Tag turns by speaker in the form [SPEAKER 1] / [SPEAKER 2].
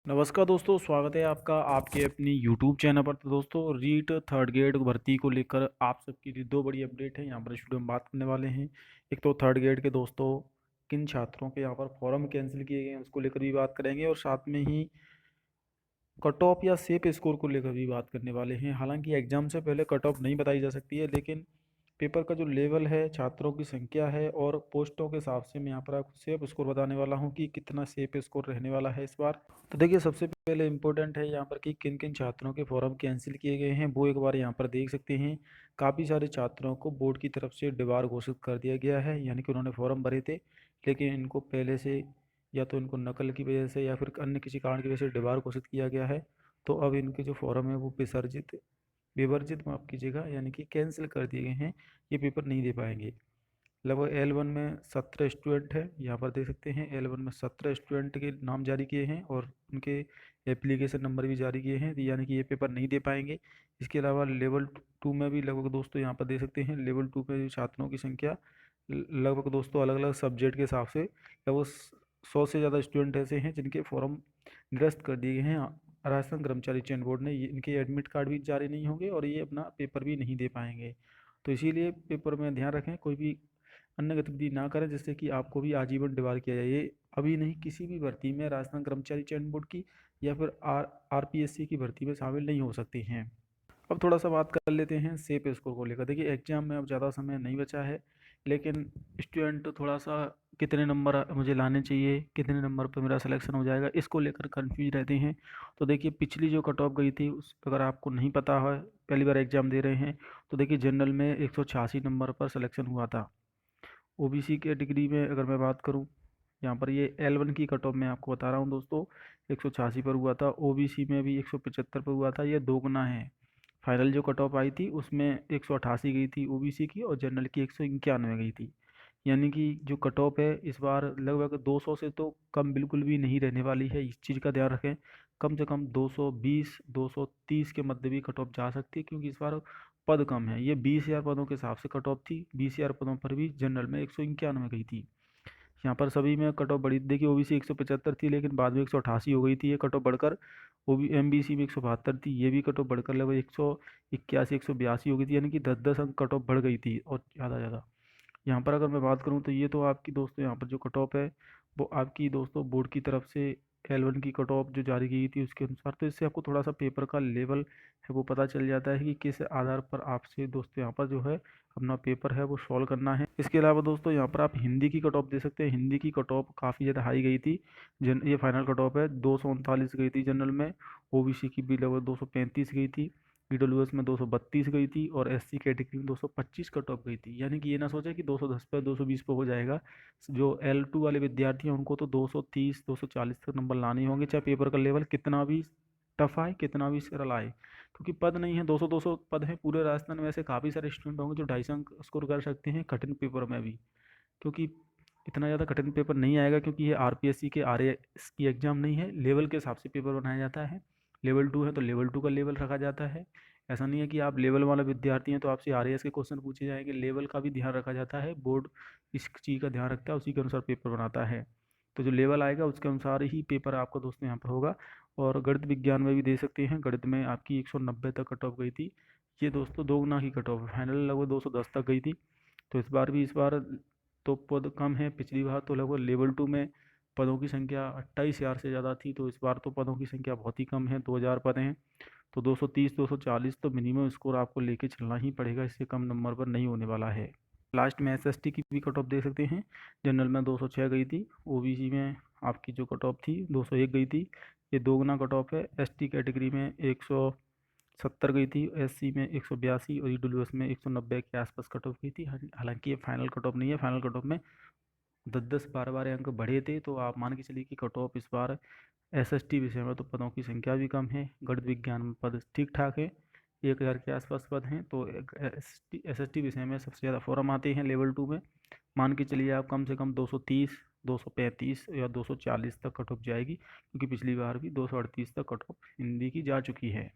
[SPEAKER 1] नमस्कार दोस्तों, स्वागत है आपका आपके अपनी यूट्यूब चैनल पर। तो दोस्तों, रीट थर्ड ग्रेड भर्ती को लेकर आप सबके लिए दो बड़ी अपडेट है यहाँ पर इस वीडियो में बात करने वाले हैं। एक तो थर्ड ग्रेड के दोस्तों किन छात्रों के यहाँ पर फॉर्म कैंसिल किए गए हैं उसको लेकर भी बात करेंगे, और साथ में ही कट ऑफ या सेफ स्कोर को लेकर भी बात करने वाले हैं। हालांकि एग्जाम से पहले कट ऑफ नहीं बताई जा सकती है, लेकिन पेपर का जो लेवल है, छात्रों की संख्या है और पोस्टों के हिसाब से मैं यहाँ पर आपको सेफ स्कोर बताने वाला हूँ कि कितना सेफ स्कोर रहने वाला है इस बार। तो देखिए, सबसे पहले इम्पोर्टेंट है यहाँ पर कि किन किन छात्रों के फॉर्म कैंसिल किए गए हैं, वो एक बार यहाँ पर देख सकते हैं। काफ़ी सारे छात्रों को बोर्ड की तरफ से डिबार घोषित कर दिया गया है, यानी कि उन्होंने फॉर्म भरे थे लेकिन इनको पहले से या तो इनको नकल की वजह से या फिर अन्य किसी कारण की वजह से डिबार घोषित किया गया है। तो अब इनके जो फॉर्म है वो विवर्जित माफ कीजिएगा, यानी कि कैंसिल कर दिए गए हैं। ये पेपर नहीं दे पाएंगे। लगभग L1 में 17 स्टूडेंट है, यहाँ पर देख सकते हैं। L1 में 17 स्टूडेंट के नाम जारी किए हैं और उनके एप्लीकेशन नंबर भी जारी किए हैं, यानी कि ये पेपर नहीं दे पाएंगे। इसके अलावा लेवल 2 में भी लगभग दोस्तों यहाँ पर देख सकते हैं, लेवल 2 में भी छात्रों की संख्या लगभग दोस्तों अलग अलग सब्जेक्ट के हिसाब से लगभग 100 से ज़्यादा स्टूडेंट ऐसे हैं जिनके फॉर्म निरस्त कर दिए गए हैं। राजस्थान कर्मचारी चयन बोर्ड ने इनके एडमिट कार्ड भी जारी नहीं होंगे और ये अपना पेपर भी नहीं दे पाएंगे। तो इसीलिए पेपर में ध्यान रखें, कोई भी अन्य गतिविधि ना करें जिससे कि आपको भी आजीवन डिबार किया जाए। ये अभी नहीं, किसी भी भर्ती में राजस्थान कर्मचारी चयन बोर्ड की या फिर आरपीएससी की भर्ती में शामिल नहीं हो सकती हैं। अब थोड़ा सा बात कर लेते हैं सेफ स्कोर को लेकर। देखिए, एग्जाम में अब ज़्यादा समय नहीं बचा है, लेकिन स्टूडेंट थोड़ा सा कितने नंबर मुझे लाने चाहिए, कितने नंबर पर मेरा सिलेक्शन हो जाएगा, इसको लेकर कंफ्यूज रहते हैं। तो देखिए, पिछली जो कट ऑफ गई थी उस अगर आपको नहीं पता है, पहली बार एग्जाम दे रहे हैं, तो देखिए जनरल में 186 नंबर पर सिलेक्शन हुआ था। ओबीसी कैटेगरी में अगर मैं बात करूं, यहाँ पर ये L1 की कट ऑफ मैं आपको बता रहा हूँ दोस्तों, 186 पर हुआ था। ओबीसी में भी 175 पर हुआ था, ये दोगुना है। फाइनल जो कट ऑफ आई थी उसमें 188 गई थी ओबीसी की, और जनरल की 191 गई थी। यानी कि जो कट ऑफ है इस बार लगभग 200 से तो कम बिल्कुल भी नहीं रहने वाली है। इस चीज़ का ध्यान रखें, कम से कम 220 230 के मध्य भी कट ऑफ जा सकती है, क्योंकि इस बार पद कम है। ये 20,000 पदों के हिसाब से कट ऑफ थी, 20,000 पदों पर भी जनरल में 191 गई थी। यहाँ पर सभी में कट ऑफ बढ़ी। देखिए, ओबीसी 175 थी लेकिन बाद में 188 हो गई थी ये कट ऑफ बढ़कर। ओबी एमबीसी में 172 थी, ये भी कट ऑफ बढ़कर लगभग 181 182 हो गई थी, यानी कि 10-10 अंक कट ऑफ बढ़ गई थी और ज़्यादा ज़्यादा। यहाँ पर अगर मैं बात करूँ तो ये तो आपकी दोस्तों यहाँ पर जो कट ऑफ है वो आपकी दोस्तों बोर्ड की तरफ से L1 की कट ऑफ जो जारी की गई थी उसके अनुसार। तो इससे आपको थोड़ा सा पेपर का लेवल है वो पता चल जाता है कि किस आधार पर आपसे दोस्तों यहाँ पर जो है अपना पेपर है वो सॉल्व करना है। इसके अलावा दोस्तों यहाँ पर आप हिंदी की कट ऑफ दे सकते हैं। हिंदी की कट ऑफ काफ़ी ज़्यादा हाई गई थी। ये फाइनल कट ऑफ है 239 गई थी जनरल में। ओबीसी की भी लगभग 235 गई थी। ईडब्ल्यूएस में 232 गई थी और एससी कैटेगरी में 225 कट ऑफ गई थी। यानी कि ये ना सोचा कि 210 पे 220 पे हो जाएगा। जो L2 वाले विद्यार्थी हैं उनको तो 230 240 तक नंबर लाने होंगे, चाहे पेपर का लेवल कितना भी टफ आए कितना भी सरल आए, क्योंकि पद नहीं है। 200 पद हैं पूरे राजस्थान में। ऐसे काफ़ी सारे स्टूडेंट होंगे जो 250 अंक स्कोर कर सकते हैं कठिन पेपर में भी, क्योंकि इतना ज़्यादा कठिन पेपर नहीं आएगा, क्योंकि ये आरपीएससी के आरएएस की एग्ज़ाम नहीं है। लेवल के हिसाब से पेपर बनाया जाता है। लेवल 2 है तो लेवल 2 का लेवल रखा जाता है। ऐसा नहीं है कि आप लेवल वाला विद्यार्थी हैं तो आपसे आरएएस के क्वेश्चन पूछे जाएंगे। लेवल का भी ध्यान रखा जाता है, बोर्ड इस चीज़ का ध्यान रखता है, उसी के अनुसार पेपर बनाता है। तो जो लेवल आएगा उसके अनुसार ही पेपर आपका दोस्तों यहाँ पर होगा। और गणित विज्ञान में भी दे सकते हैं। गणित में आपकी 190 तक कट ऑफ गई थी। ये दोस्तों दोगुना की कट ऑफ, फाइनल लगभग 210 तक गई थी। तो इस बार तो पद कम है। पिछली बार तो लगभग लेवल 2 में पदों की संख्या 28,000 से ज़्यादा थी, तो इस बार तो पदों की संख्या बहुत ही कम है, 2,000 पद हैं। तो 230 240 तो मिनिमम स्कोर आपको लेके चलना ही पड़ेगा, इससे कम नंबर पर नहीं होने वाला है। लास्ट में एसएसटी की भी कट ऑफ देख सकते हैं। जनरल में 206 गई थी। ओबीसी में आपकी जो कट ऑफ थी 201 गई थी। ये दोगुना कट ऑफ है। एसटी कैटेगरी में 170 गई थी, एससी में 182 और ईडब्ल्यूएस में 190 के आसपास कट ऑफ गई थी। हालांकि ये फाइनल कट ऑफ नहीं है। फाइनल कट ऑफ में 10-10 12-12 अंक बढ़े थे, तो आप मान के चलिए कि कट ऑफ इस बार एसएसटी विषय में तो पदों की संख्या भी कम है। गणित विज्ञान में पद ठीक ठाक है, 1,000 के आसपास पद हैं। तो एसएसटी विषय में सबसे ज़्यादा फॉर्म आते हैं लेवल 2 में। मान के चलिए आप कम से कम 230 235 या 240 तक कट ऑफ जाएगी, क्योंकि पिछली बार भी 238 तक कट ऑफ हिंदी की जा चुकी है।